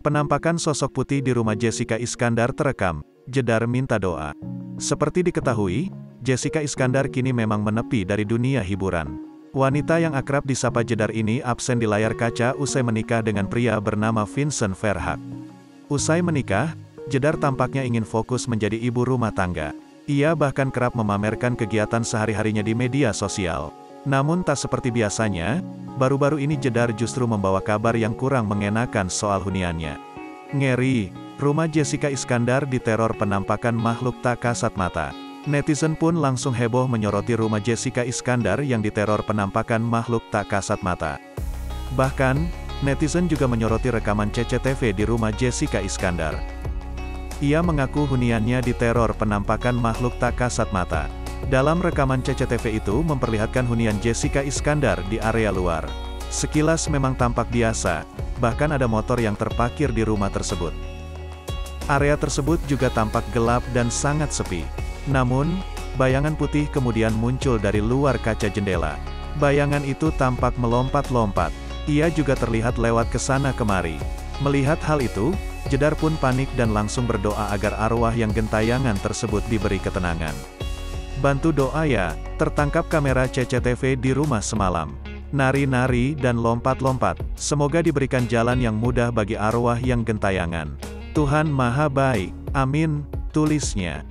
Penampakan sosok putih di rumah Jessica Iskandar terekam, Jedar minta doa. Seperti diketahui, Jessica Iskandar kini memang menepi dari dunia hiburan. Wanita yang akrab disapa Jedar ini absen di layar kaca usai menikah dengan pria bernama Vincent Verhaak. Usai menikah, Jedar tampaknya ingin fokus menjadi ibu rumah tangga. Ia bahkan kerap memamerkan kegiatan sehari-harinya di media sosial. Namun tak seperti biasanya, baru-baru ini Jedar justru membawa kabar yang kurang mengenakan soal huniannya. Ngeri, rumah Jessica Iskandar diteror penampakan makhluk tak kasat mata. Netizen pun langsung heboh menyoroti rumah Jessica Iskandar yang diteror penampakan makhluk tak kasat mata. Bahkan, netizen juga menyoroti rekaman CCTV di rumah Jessica Iskandar. Ia mengaku huniannya diteror penampakan makhluk tak kasat mata. Dalam rekaman CCTV itu memperlihatkan hunian Jessica Iskandar di area luar. Sekilas memang tampak biasa, bahkan ada motor yang terparkir di rumah tersebut. Area tersebut juga tampak gelap dan sangat sepi. Namun, bayangan putih kemudian muncul dari luar kaca jendela. Bayangan itu tampak melompat-lompat. Ia juga terlihat lewat ke sana kemari. Melihat hal itu, Jedar pun panik dan langsung berdoa agar arwah yang gentayangan tersebut diberi ketenangan. Bantu doa ya, tertangkap kamera CCTV di rumah semalam. Nari-nari dan lompat-lompat, semoga diberikan jalan yang mudah bagi arwah yang gentayangan. Tuhan Maha Baik, amin, tulisnya.